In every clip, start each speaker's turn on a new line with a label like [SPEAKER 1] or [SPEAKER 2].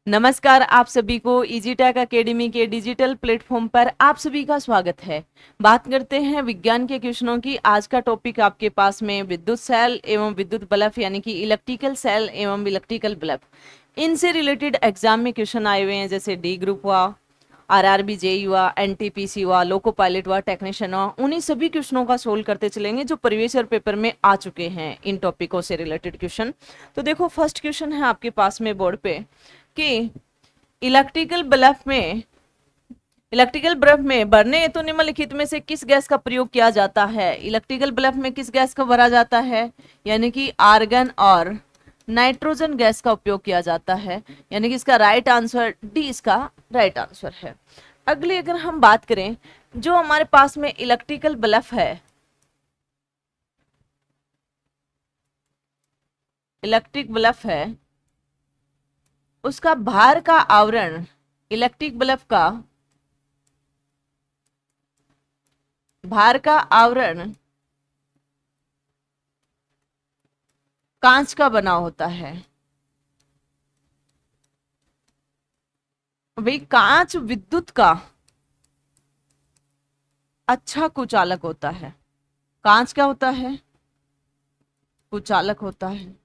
[SPEAKER 1] नमस्कार, आप सभी को इजी टेक अकेडमी के डिजिटल प्लेटफॉर्म पर आप सभी का स्वागत है। बात करते हैं विज्ञान के क्वेश्चनों की। आज का टॉपिक आपके पास में विद्युत सेल एवं विद्युत बल्ब यानी कि इलेक्ट्रिकल सेल एवं इलेक्ट्रिकल बल्ब, इनसे रिलेटेड एग्जाम में क्वेश्चन आए हुए हैं। जैसे डी ग्रुप हुआ, आरआरबी जेई हुआ, एनटीपीसी हुआ, लोको पायलट हुआ, टेक्नीशियन हुआ, उन्हीं सभी क्वेश्चनों का सोल्व करते चलेंगे जो प्रीवियस ईयर पेपर में आ चुके हैं इन टॉपिकों से रिलेटेड क्वेश्चन। तो देखो, फर्स्ट क्वेश्चन है आपके पास में बोर्ड पे कि इलेक्ट्रिकल बल्ब में भरने हेतु निम्नलिखित में से किस गैस का प्रयोग किया जाता है। इलेक्ट्रिकल बल्ब में किस गैस का भरा जाता है, यानी कि आर्गन और नाइट्रोजन गैस का उपयोग किया जाता है, यानी कि इसका राइट आंसर डी इसका राइट आंसर है। अगली अगर हम बात करें, जो हमारे पास में इलेक्ट्रिकल बल्ब है, इलेक्ट्रिक बल्ब है, उसका बाहर का आवरण, इलेक्ट्रिक बल्ब का बाहर का आवरण कांच का बना होता है। भाई, कांच विद्युत का अच्छा कुचालक होता है। कांच क्या होता है? कुचालक होता है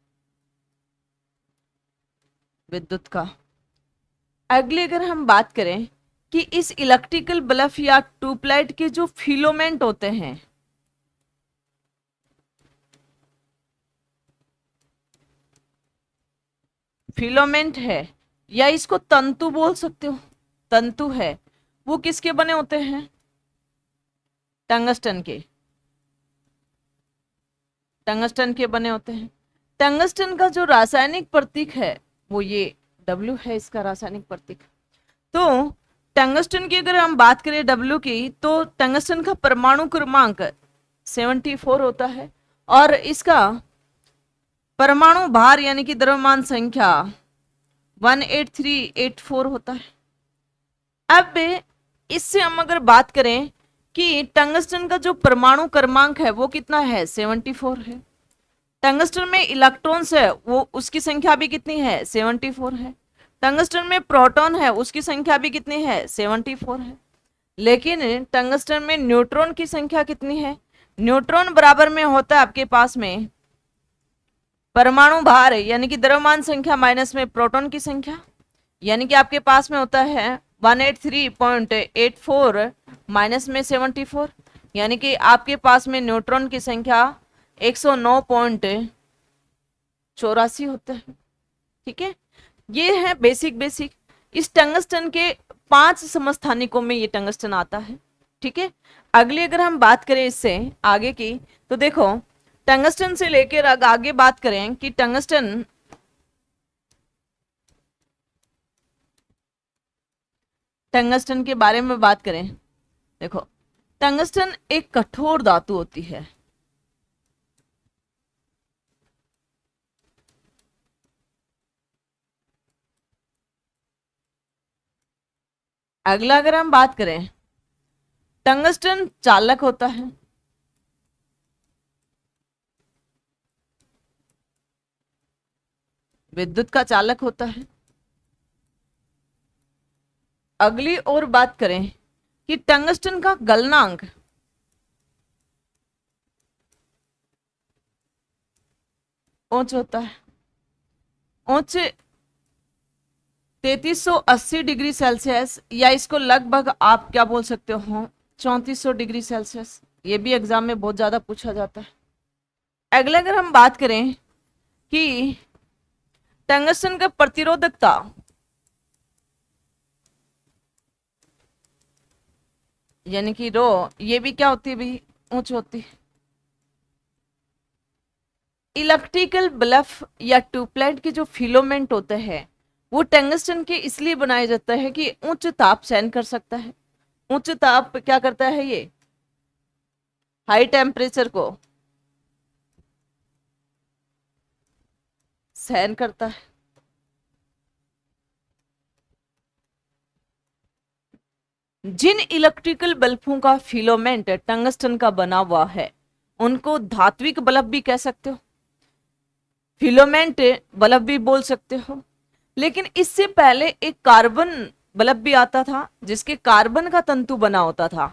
[SPEAKER 1] विद्युत का। अगली अगर हम बात करें कि इस इलेक्ट्रिकल बल्ब या ट्यूबलाइट के जो फिलोमेंट होते हैं, फिलोमेंट है या इसको तंतु बोल सकते हो, तंतु है, वो किसके बने होते हैं? टंगस्टन के। टंगस्टन के बने होते हैं। टंगस्टन का जो रासायनिक प्रतीक है वो ये डब्ल्यू है, इसका रासायनिक प्रतीक। तो टंगस्टन की अगर हम बात करें डब्ल्यू की, तो टंगस्टन का परमाणु क्रमांक 74 होता है और इसका परमाणु भार यानी कि द्रव्यमान संख्या 18384 होता है। अब इससे हम अगर बात करें कि टंगस्टन का जो परमाणु क्रमांक है वो कितना है, 74 है। टंगस्टन में इलेक्ट्रॉन्स है वो, उसकी संख्या भी कितनी है, 74 है। टंगस्टन में प्रोटॉन है, उसकी संख्या भी कितनी है, 74 है। लेकिन टंगस्टन में न्यूट्रॉन की संख्या कितनी है? न्यूट्रॉन बराबर में होता है आपके पास में परमाणु भार यानी कि द्रव्यमान संख्या माइनस में प्रोटॉन की संख्या, यानी कि आपके पास में होता है 183.84 माइनस में 74, यानी कि आपके पास में न्यूट्रॉन की संख्या 109.84 होता है। ठीक है, ये है बेसिक। इस टंगस्टन के 5 समस्थानिकों में ये टंगस्टन आता है। ठीक है, अगली अगर हम बात करें इससे आगे की, तो देखो टंगस्टन से लेकर आगे बात करें कि टंगस्टन के बारे में बात करें। देखो, टंगस्टन एक कठोर धातु होती है। अगला अगर हम बात करें, टंगस्टन चालक होता है। विद्युत का चालक होता है। अगली और बात करें कि टंगस्टन का गलनांक ऊंच होता है। ऊंच 3380 डिग्री सेल्सियस, या इसको लगभग आप क्या बोल सकते हो, 3400 डिग्री सेल्सियस। ये भी एग्जाम में बहुत ज्यादा पूछा जाता है। अगला अगर हम बात करें कि टंगस्टन का प्रतिरोधकता, यानी कि रो, ये भी क्या होती है भाई, ऊंच होती है। इलेक्ट्रिकल बल्ब या ट्यूबलाइट के जो फिलोमेंट होते हैं वो टंगस्टन के इसलिए बनाया जाता है कि उच्च ताप सहन कर सकता है। उच्च ताप क्या करता है, ये हाई टेम्परेचर को सहन करता है। जिन इलेक्ट्रिकल बल्बों का फिलोमेंट टंगस्टन का बना हुआ है उनको धात्विक बल्ब भी कह सकते हो, फिलोमेंट बल्ब भी बोल सकते हो। लेकिन इससे पहले एक कार्बन बल्ब भी आता था जिसके कार्बन का तंतु बना होता था।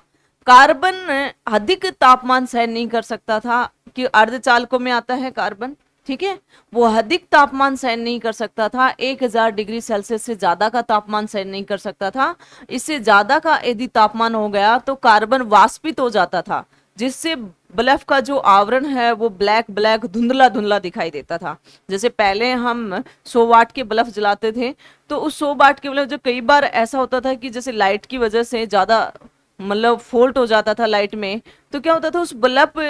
[SPEAKER 1] कार्बन अधिक तापमान सहन नहीं कर सकता था, कि अर्धचालकों में आता है कार्बन, ठीक है, वो अधिक तापमान सहन नहीं कर सकता था, 1000 डिग्री सेल्सियस से ज्यादा का तापमान सहन नहीं कर सकता था। इससे ज्यादा का यदि तापमान हो गया तो कार्बन वाष्पित हो जाता था, जिससे बल्ब का जो आवरण है वो ब्लैक ब्लैक धुंधला धुंधला दिखाई देता था। जैसे पहले हम 100 वाट के बल्ब जलाते थे, तो उस 100 वाट के बल्ब जो कई बार ऐसा होता था कि जैसे लाइट की वजह से ज्यादा मतलब फॉल्ट हो जाता था लाइट में, तो क्या होता था उस बल्ब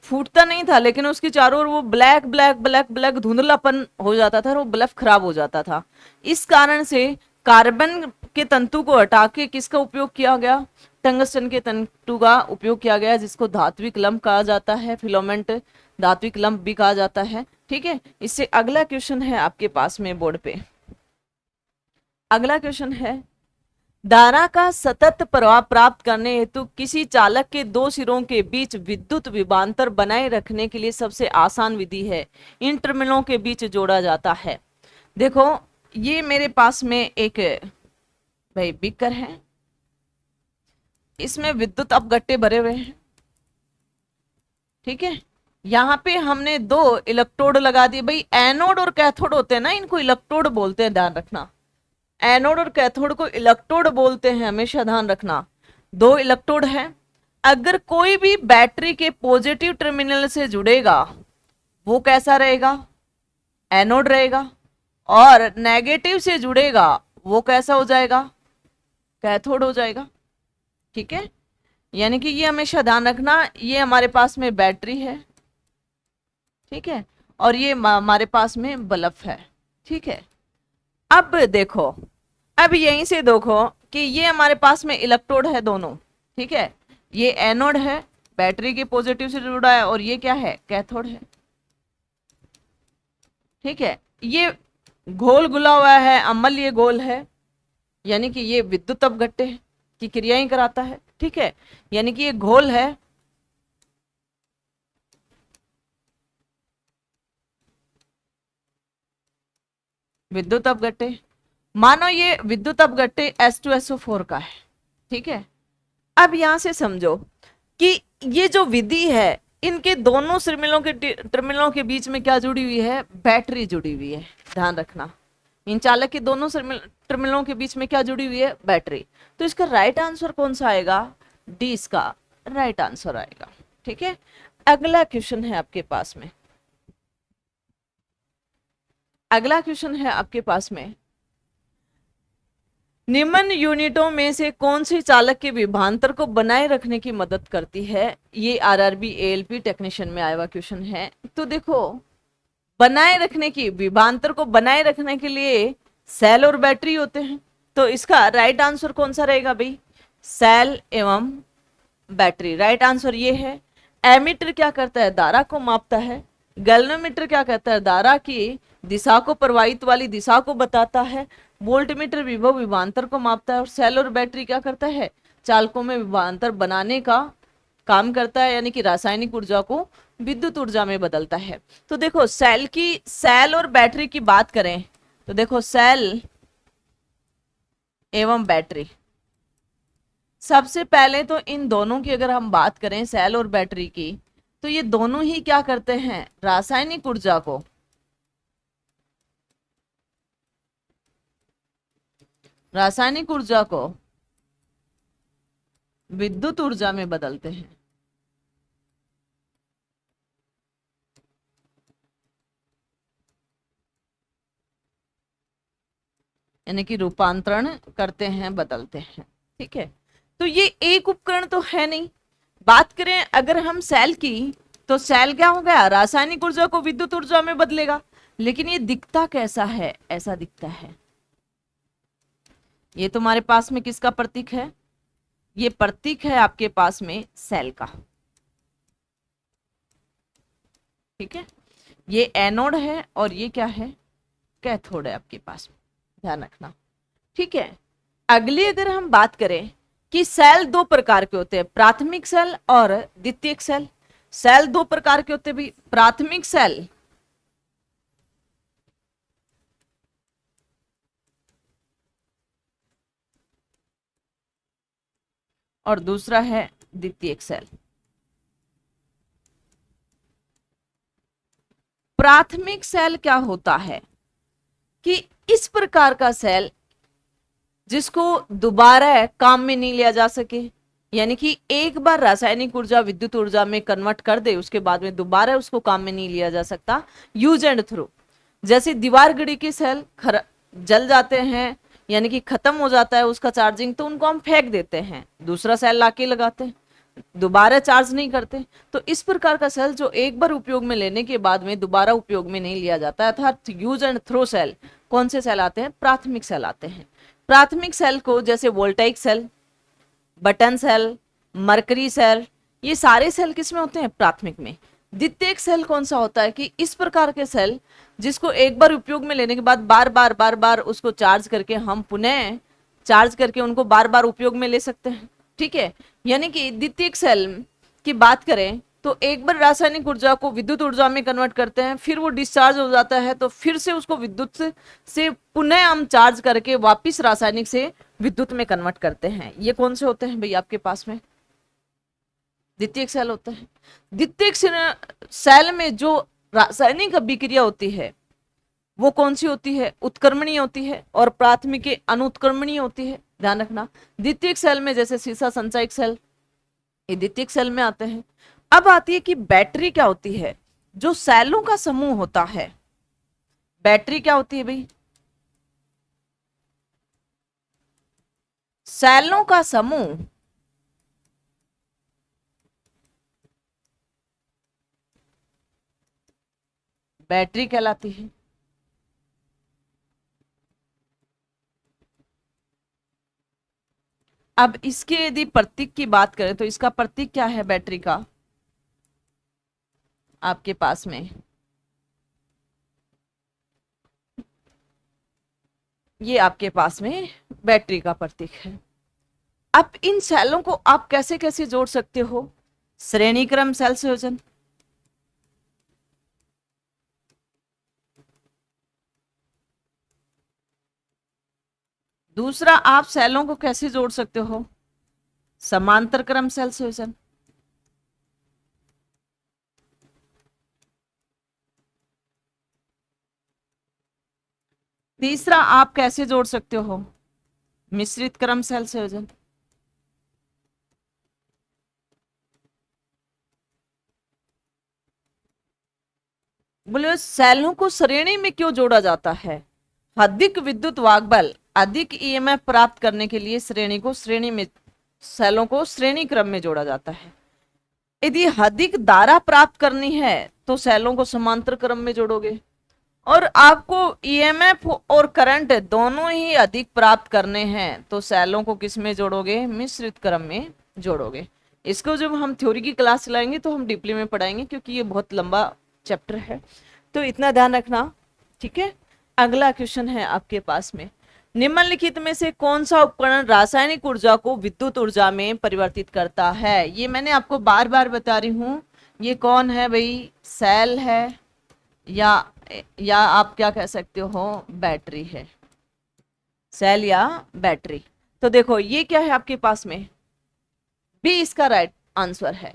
[SPEAKER 1] फूटता नहीं था, लेकिन उसके चारों ओर वो ब्लैक ब्लैक ब्लैक ब्लैक धुंधलापन हो जाता था और वो बल्ब खराब हो जाता था। इस कारण से कार्बन के तंतु को हटा के किसका उपयोग किया गया, टंगस्टन के तंतु का उपयोग किया गया, जिसको धात्विक लंप कहा जाता है, फिलामेंट धात्विक लंप भी कहा जाता है। ठीक है, इससे अगला क्वेश्चन है आपके पास में बोर्ड पे। अगला क्वेश्चन है, धारा का सतत प्रवाह प्राप्त करने हेतु किसी चालक के दो सिरों के बीच विद्युत विभवांतर बनाए रखने के लिए सबसे आसान विधि है, इन टर्मिनलों के बीच जोड़ा जाता है। देखो ये मेरे पास में एक भाई बीकर है, इसमें विद्युत अपगट्टे भरे हुए हैं, ठीक है। यहाँ पे हमने दो इलेक्ट्रोड लगा दिए, भाई एनोड और कैथोड होते हैं ना, इनको इलेक्ट्रोड बोलते हैं, ध्यान रखना। एनोड और कैथोड को इलेक्ट्रोड बोलते हैं, हमेशा ध्यान रखना। दो इलेक्ट्रोड है, अगर कोई भी बैटरी के पॉजिटिव टर्मिनल से जुड़ेगा वो कैसा रहेगा, एनोड रहेगा, और नेगेटिव से जुड़ेगा वो कैसा हो जाएगा, कैथोड हो जाएगा। ठीक है, यानी कि ये हमेशा ध्यान रखना, ये हमारे पास में बैटरी है, ठीक है, और ये हमारे पास में बल्ब है, ठीक है। अब देखो, अब यहीं से देखो कि ये हमारे पास में इलेक्ट्रोड है दोनों, ठीक है, ये एनोड है, बैटरी के पॉजिटिव से जुड़ा है, और ये क्या है, कैथोड है, ठीक है। ये घोल गुला हुआ है, अम्ल ये गोल है, यानी कि ये विद्युत अपघट्टे की क्रियाएं कराता है, ठीक है, यानी कि ये घोल है, विद्युत अपघट्टे। मानो ये विद्युत अपघट्टे H2SO4 का है, ठीक है। अब यहां से समझो कि ये जो विधि है, इनके दोनों टर्मिनलों के बीच में क्या जुड़ी हुई है, बैटरी जुड़ी हुई है, ध्यान रखना। इन चालक के दोनों टर्मिनलों के बीच में क्या जुड़ी हुई है, बैटरी। तो इसका राइट आंसर कौन सा आएगा, डी इसका राइट आंसर आएगा, ठीक है। अगला क्वेश्चन है आपके पास में, अगला क्वेश्चन है आपके पास में, निम्न यूनिटों में से कौन सी चालक के विभवांतर को बनाए रखने की मदद करती है। ये आरआरबी एएलपी टेक्नीशियन में आया हुआ क्वेश्चन है। तो देखो, बनाए रखने की, विभवांतर को बनाए रखने के लिए सेल और बैटरी होते हैं, तो इसका राइट आंसर कौन सा रहेगा भाई, सेल एवं बैटरी। राइट आंसर ये है। एमीटर क्या करता है, धारा को मापता है। गैल्वेनोमीटर क्या कहता है, धारा की दिशा को, प्रवाहित वाली दिशा को बताता है। वोल्टमीटर विभव विभवांतर को मापता है। और सेल और बैटरी क्या करता है, चालकों में विभवांतर बनाने का काम करता है, यानी कि रासायनिक ऊर्जा को विद्युत ऊर्जा में बदलता है। तो देखो सेल और बैटरी की बात करें तो देखो, सेल एवं बैटरी, सबसे पहले तो इन दोनों की अगर हम बात करें, सेल और बैटरी की, तो ये दोनों ही क्या करते हैं, रासायनिक ऊर्जा को विद्युत ऊर्जा में बदलते हैं, यानी कि रूपांतरण करते हैं, बदलते हैं, ठीक है। तो ये एक उपकरण तो है नहीं। बात करें अगर हम सेल की, तो सेल क्या हो गया, रासायनिक ऊर्जा को विद्युत ऊर्जा में बदलेगा। लेकिन ये दिखता कैसा है, ऐसा दिखता है। ये तुम्हारे पास में किसका प्रतीक है, ये प्रतीक है आपके पास में सेल का, ठीक है। ये एनोड है और ये क्या है, कैथोड है आपके पास में, ध्यान रखना, ठीक है। अगली अगर हम बात करें कि सेल दो प्रकार के होते हैं, प्राथमिक सेल और द्वितीयक सेल। सेल दो प्रकार के होते हैं भी, प्राथमिक सेल और दूसरा है द्वितीयक सेल। प्राथमिक सेल क्या होता है कि इस प्रकार का सेल जिसको दोबारा काम में नहीं लिया जा सके, यानी कि एक बार रासायनिक ऊर्जा विद्युत ऊर्जा में कन्वर्ट कर दे, उसके बाद में दोबारा उसको काम में नहीं लिया जा सकता, यूज एंड थ्रो। जैसे दीवार गड़ी के सेल जल जाते हैं, यानी कि खत्म हो जाता है उसका चार्जिंग, तो उनको हम फेंक देते हैं, दूसरा सेल लाके लगाते हैं, दोबारा चार्ज नहीं करते। तो इस प्रकार का सेल जो एक बार उपयोग में लेने के बाद में दोबारा उपयोग में नहीं लिया जाता है, अर्थात यूज एंड थ्रो सेल, कौन से सेल आते हैं? प्राथमिक सेल आते हैं। प्राथमिक सेल को जैसे voltaic cell, button cell, mercury cell, ये सारे सेल किसमें होते हैं? प्राथमिक में। द्वितीयक सेल कौन सा होता है कि इस प्रकार के सेल जिसको एक बार उपयोग में लेने के बाद बार बार उसको चार्ज करके हम पुनः चार्ज करके उनको बार बार उपयोग में ले सकते हैं। ठीक है, यानी कि द्वितीयक सेल की बात करें तो एक बार रासायनिक ऊर्जा को विद्युत ऊर्जा में कन्वर्ट करते हैं, फिर वो डिस्चार्ज हो जाता है, तो फिर से उसको विद्युत से पुनः हम चार्ज करके वापिस रासायनिक से विद्युत में कन्वर्ट करते हैं। ये कौन से होते हैं भाई आपके पास में? द्वितीयक सेल होता है। द्वितीयक सेल में जो रासायनिक अभिक्रिया होती है वो कौन सी होती है? उत्क्रमणीय होती है, और प्राथमिक अनुत्क्रमणीय होती है, ध्यान रखना। द्वितीयक सेल में जैसे सीसा संचयक सेल, ये द्वितीयक सेल में आते हैं। अब आती है कि बैटरी क्या होती है? जो सेलों का समूह होता है, बैटरी क्या होती है भाई? सेलों का समूह बैटरी कहलाती है। अब इसके यदि प्रतीक की बात करें तो इसका प्रतीक क्या है बैटरी का आपके पास में? ये आपके पास में बैटरी का प्रतीक है। अब इन सेलों को आप कैसे कैसे जोड़ सकते हो? श्रेणी क्रम सेल संयोजन, दूसरा आप सेलों को कैसे जोड़ सकते हो? समांतर क्रम सेल संयोजन, तीसरा आप कैसे जोड़ सकते हो? मिश्रित क्रम सेल संयोजन। बोले सेलों को श्रेणी में क्यों जोड़ा जाता है? अधिक विद्युत वाहक बल, अधिक ईएमएफ प्राप्त करने के लिए श्रेणी में सेलों को श्रेणी क्रम में जोड़ा जाता है। यदि अधिक धारा प्राप्त करनी है तो सेलों को समांतर क्रम में जोड़ोगे, और आपको ईएमएफ और करंट दोनों ही अधिक प्राप्त करने हैं तो सेलों को किस में जोड़ोगे? मिश्रित क्रम में जोड़ोगे। इसको जब हम थ्योरी की क्लास चलाएंगे तो हम डीपली में पढ़ाएंगे, क्योंकि ये बहुत लंबा चैप्टर है, तो इतना ध्यान रखना। ठीक है, अगला क्वेश्चन है आपके पास में, निम्नलिखित में से कौन सा उपकरण रासायनिक ऊर्जा को विद्युत ऊर्जा में परिवर्तित करता है? ये मैंने आपको बार बार बता रही हूं, ये कौन है भाई? सेल है, या आप क्या कह सकते हो? बैटरी है, सेल या बैटरी। तो देखो ये क्या है आपके पास में? बी इसका राइट आंसर है।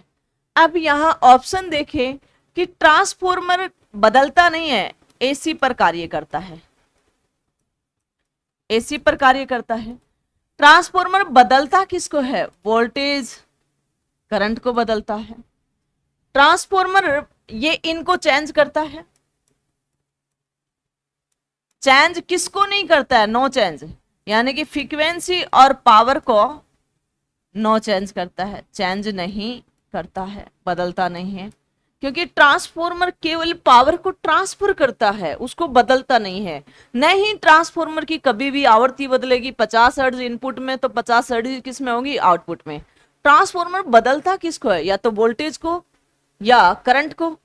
[SPEAKER 1] अब यहां ऑप्शन देखें कि ट्रांसफॉर्मर बदलता नहीं है, एसी पर कार्य करता है, एसी पर कार्य करता है। ट्रांसफॉर्मर बदलता किसको है? वोल्टेज करंट को बदलता है। ट्रांसफॉर्मर ये इनको चेंज करता है, चेंज किसको नहीं करता है? नो चेंज, यानी कि फ्रीक्वेंसी और पावर को नो चेंज करता है, चेंज नहीं करता है, बदलता नहीं है, क्योंकि ट्रांसफॉर्मर केवल पावर को ट्रांसफर करता है, उसको बदलता नहीं है। नहीं, ट्रांसफॉर्मर की कभी भी आवृत्ति बदलेगी, 50 हर्ट्ज इनपुट में तो 50 हर्ट्ज किस में होगी? आउटपुट में। ट्रांसफॉर्मर बदलता किसको है? या तो वोल्टेज को या करंट को,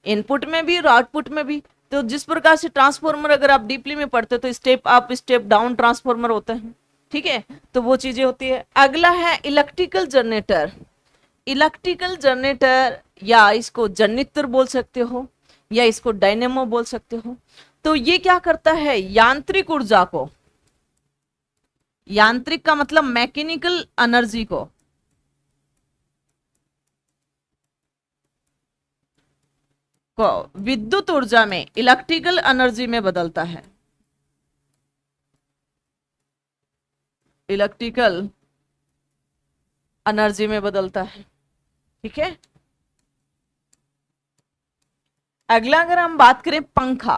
[SPEAKER 1] इनपुट में भी और आउटपुट में भी। तो जिस प्रकार से ट्रांसफॉर्मर अगर आप डीपली में पढ़ते हो तो step up step down transformer होते हैं। ठीक है, तो वो चीजें होती है। अगला है इलेक्ट्रिकल जनरेटर। इलेक्ट्रिकल जनरेटर, या इसको जनरेटर बोल सकते हो या इसको डायनेमो बोल सकते हो। तो ये क्या करता है? यांत्रिक ऊर्जा को, यांत्रिक का मतलब मैकेनिकल एनर्जी को, को विद्युत ऊर्जा में, इलेक्ट्रिकल एनर्जी में बदलता है, इलेक्ट्रिकल एनर्जी में बदलता है। ठीक है, अगला अगर हम बात करें पंखा,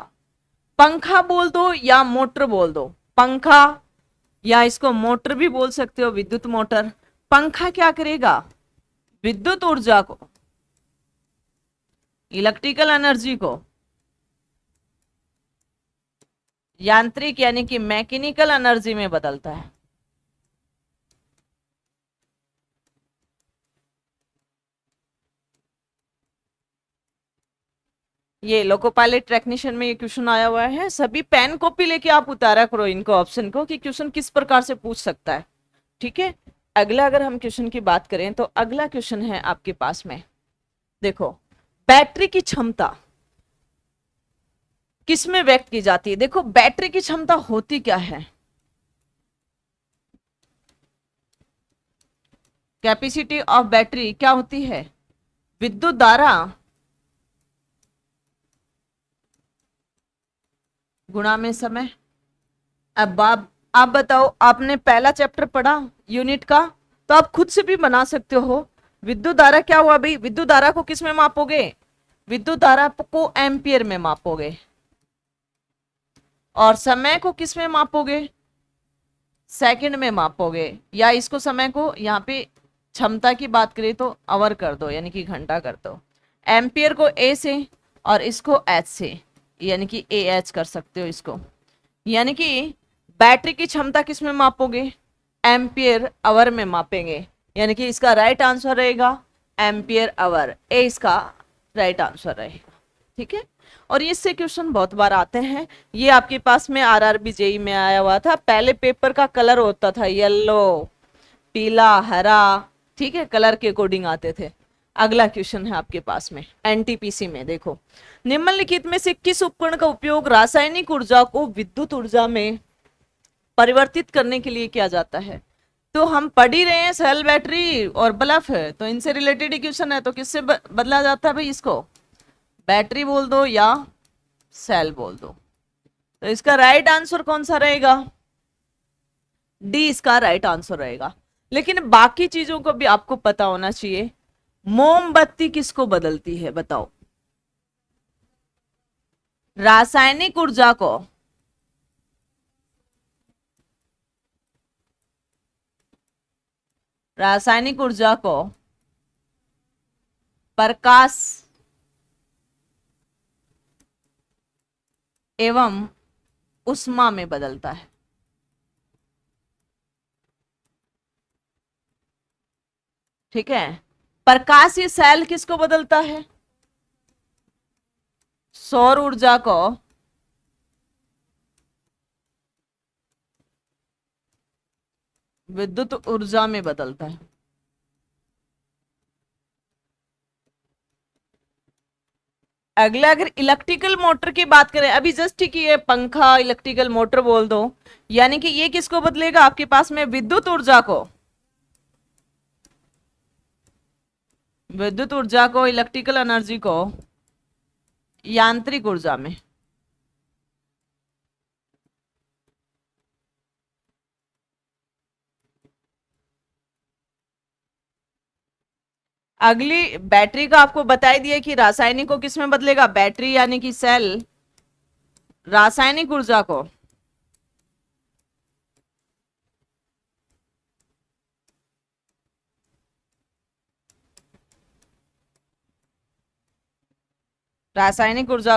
[SPEAKER 1] पंखा बोल दो या मोटर बोल दो, पंखा या इसको मोटर भी बोल सकते हो, विद्युत मोटर। पंखा क्या करेगा, विद्युत ऊर्जा को, इलेक्ट्रिकल एनर्जी को यांत्रिक यानी कि मैकेनिकल एनर्जी में बदलता है। ये लोको पायलट टेक्नीशियन में ये क्वेश्चन आया हुआ है, सभी पेन कॉपी लेके आप उतारा करो इनको, ऑप्शन को, कि क्वेश्चन किस प्रकार से पूछ सकता है। ठीक है, अगला अगर हम क्वेश्चन की बात करें तो अगला क्वेश्चन है आपके पास में, देखो बैटरी की क्षमता किसमें व्यक्त की जाती है। देखो बैटरी की क्षमता होती क्या है, कैपेसिटी ऑफ बैटरी क्या होती है, विद्युत धारा गुणा में समय। अब आप बताओ, आपने पहला चैप्टर पढ़ा यूनिट का, तो आप खुद से भी बना सकते हो। विद्युत धारा क्या हुआ भाई, विद्युत धारा को किस में मापोगे, विद्युत धारा को एम्पियर में मापोगे, और समय को किस में मापोगे, सेकंड में मापोगे, या इसको समय को यहाँ पे क्षमता की बात करें तो आवर कर दो, यानी कि घंटा कर दो। एम्पियर को ए से और इसको एच से, यानी कि ए एच कर सकते हो इसको। यानी कि बैटरी की क्षमता किस में मापोगे, एम्पियर आवर में मापेंगे, यानी कि इसका राइट आंसर रहेगा एम्पियर आवर, ए इसका राइट आंसर रहेगा। ठीक है, और इससे क्वेश्चन बहुत बार आते हैं, ये आपके पास में आरआरबी जेई में आया हुआ था। पहले पेपर का कलर होता था येलो, पीला, हरा, ठीक है, कलर के अकॉर्डिंग आते थे। अगला क्वेश्चन है आपके पास में एनटीपीसी में, देखो निम्नलिखित में से किस उपकरण का उपयोग रासायनिक ऊर्जा को विद्युत ऊर्जा में परिवर्तित करने के लिए किया जाता है। तो हम पढ़ ही रहे हैं सेल, बैटरी और बल्ब है, तो इनसे रिलेटेड क्वेश्चन है, तो किससे बदला जाता है भाई, इसको बैटरी बोल दो या सेल बोल दो। तो इसका राइट आंसर कौन सा रहेगा, डी इसका राइट आंसर रहेगा। लेकिन बाकी चीजों को भी आपको पता होना चाहिए। मोमबत्ती किसको बदलती है बताओ, रासायनिक ऊर्जा को, रासायनिक ऊर्जा को प्रकाश एवं उष्मा में बदलता है। ठीक है, प्रकाशीय सेल किसको बदलता है, सौर ऊर्जा को विद्युत ऊर्जा में बदलता है। अगला अगर इलेक्ट्रिकल मोटर की बात करें, अभी जस्ट ठीक है पंखा इलेक्ट्रिकल मोटर बोल दो, यानी कि ये किसको बदलेगा, आपके पास में विद्युत ऊर्जा को, विद्युत ऊर्जा को, इलेक्ट्रिकल एनर्जी को यांत्रिक ऊर्जा में। अगली बैटरी का आपको बताई दिया कि रासायनिक को किस में बदलेगा, बैटरी यानी कि सेल रासायनिक ऊर्जा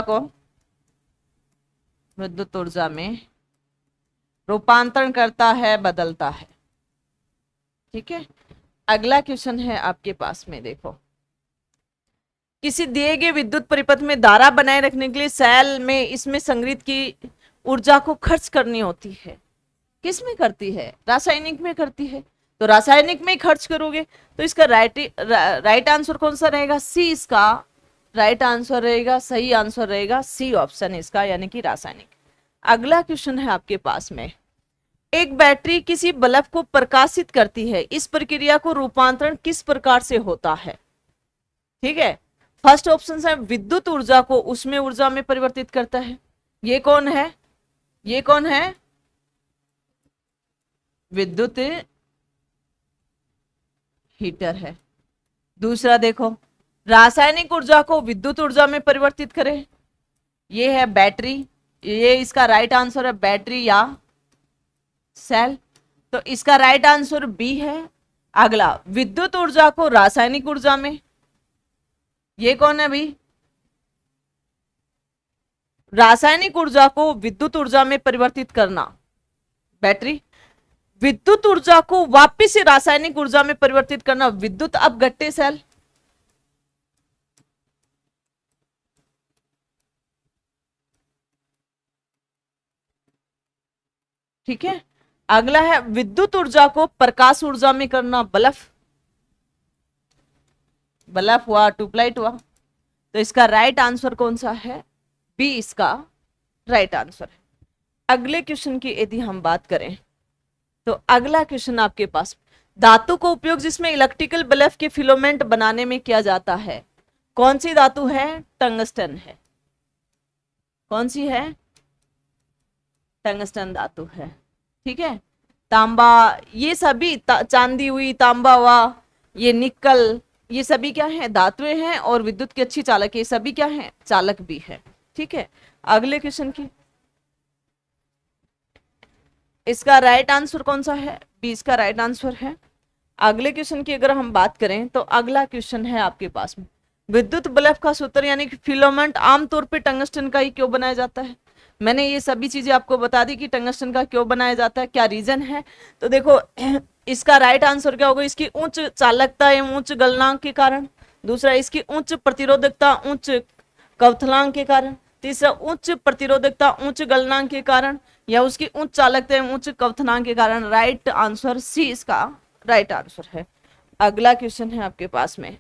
[SPEAKER 1] को विद्युत ऊर्जा में रूपांतरण करता है, बदलता है। ठीक है, अगला क्वेश्चन है आपके पास में, देखो किसी दिए गए विद्युत परिपथ में धारा बनाए रखने के लिए सेल में इसमें संग्रहित की ऊर्जा को खर्च करनी होती है। किस में करती है, रासायनिक में करती है, तो रासायनिक में खर्च करोगे, तो इसका राइट आंसर कौन सा रहेगा, सी इसका राइट आंसर रहेगा, सही आंसर रहेगा सी ऑप्शन इसका, यानी कि रासायनिक। अगला क्वेश्चन है आपके पास में, एक बैटरी किसी बल्ब को प्रकाशित करती है, इस प्रक्रिया को रूपांतरण किस प्रकार से होता है। ठीक है, फर्स्ट ऑप्शन है विद्युत ऊर्जा को उसमें ऊर्जा में परिवर्तित करता है। ये कौन है? ये कौन है? विद्युत हीटर है। दूसरा देखो, रासायनिक ऊर्जा को विद्युत ऊर्जा में परिवर्तित करे, ये है बैटरी। ये इसका राइट आंसर है, बैटरी या सेल। तो इसका राइट आंसर बी है। अगला, विद्युत ऊर्जा को रासायनिक ऊर्जा में, ये कौन है भाई? रासायनिक ऊर्जा को विद्युत ऊर्जा में परिवर्तित करना, बैटरी। विद्युत ऊर्जा को वापस से रासायनिक ऊर्जा में परिवर्तित करना, विद्युत अपघट्य सेल। ठीक है। अगला है विद्युत ऊर्जा को प्रकाश ऊर्जा में करना, बल्ब। बल्ब हुआ, ट्यूबलाइट हुआ। तो इसका राइट आंसर कौन सा है? बी इसका राइट आंसर है। अगले क्वेश्चन की यदि हम बात करें तो अगला क्वेश्चन आपके पास, धातु को उपयोग जिसमें इलेक्ट्रिकल बल्ब के फिलामेंट बनाने में किया जाता है, कौन सी धातु है? टंगस्टन है। कौन सी है? टंगस्टन धातु है। ठीक है। तांबा, ये सभी चांदी हुई, तांबा हुआ, ये निकल, ये सभी क्या है? धातुएं हैं और विद्युत की अच्छी चालक है। ये सभी क्या है? चालक भी है। ठीक है। अगले क्वेश्चन की, इसका राइट आंसर कौन सा है? बी इसका राइट आंसर है। अगले क्वेश्चन की अगर हम बात करें तो अगला क्वेश्चन है आपके पास में, विद्युत बल्ब का सूत्र यानी कि फिलामेंट आमतौर पे टंगस्टन का ही क्यों बनाया जाता है? मैंने ये सभी चीजें आपको बता दी कि टंगस्टन का क्यों बनाया जाता है, क्या रीजन है। तो देखो इसका राइट आंसर क्या होगा? इसकी उच्च चालकता एवं उच्च गलनांक के कारण। दूसरा, इसकी उच्च प्रतिरोधकता उच्च कवथलांक के कारण। तीसरा, उच्च प्रतिरोधकता उच्च गलनांक के कारण, या उसकी उच्च चालकता एवं उच्च कवथनांक के कारण। राइट आंसर सी इसका राइट आंसर है। अगला क्वेश्चन है आपके पास में,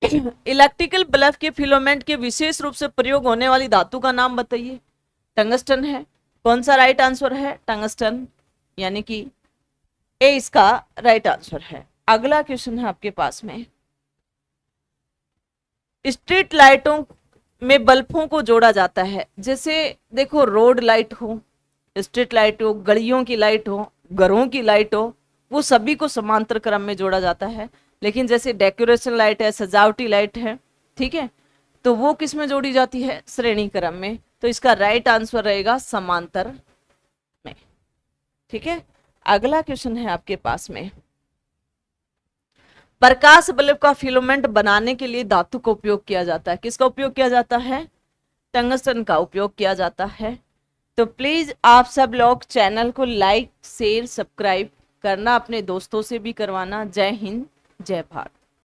[SPEAKER 1] इलेक्ट्रिकल बल्ब के फिलामेंट के विशेष रूप से प्रयोग होने वाली धातु का नाम बताइए। टंगस्टन है। कौन सा राइट आंसर है? टंगस्टन, यानी कि ए इसका राइट आंसर है। अगला क्वेश्चन है आपके पास में, स्ट्रीट लाइटों में बल्बों को जोड़ा जाता है। जैसे देखो, रोड लाइट हो, स्ट्रीट लाइट हो, गलियों की लाइट हो, घरों की लाइट हो, वो सभी को समांतर क्रम में जोड़ा जाता है। लेकिन जैसे डेकोरेशन लाइट है, सजावटी लाइट है, ठीक है, तो वो किस में जोड़ी जाती है? श्रेणी क्रम में। तो इसका राइट आंसर रहेगा समांतर में। ठीक है। अगला क्वेश्चन है आपके पास में, प्रकाश बल्ब का फिलामेंट बनाने के लिए धातु का उपयोग किया जाता है। किसका उपयोग किया जाता है? टंगस्टन का उपयोग किया जाता है। तो प्लीज आप सब लोग चैनल को लाइक शेयर सब्सक्राइब करना, अपने दोस्तों से भी करवाना। जय हिंद, जय भारत।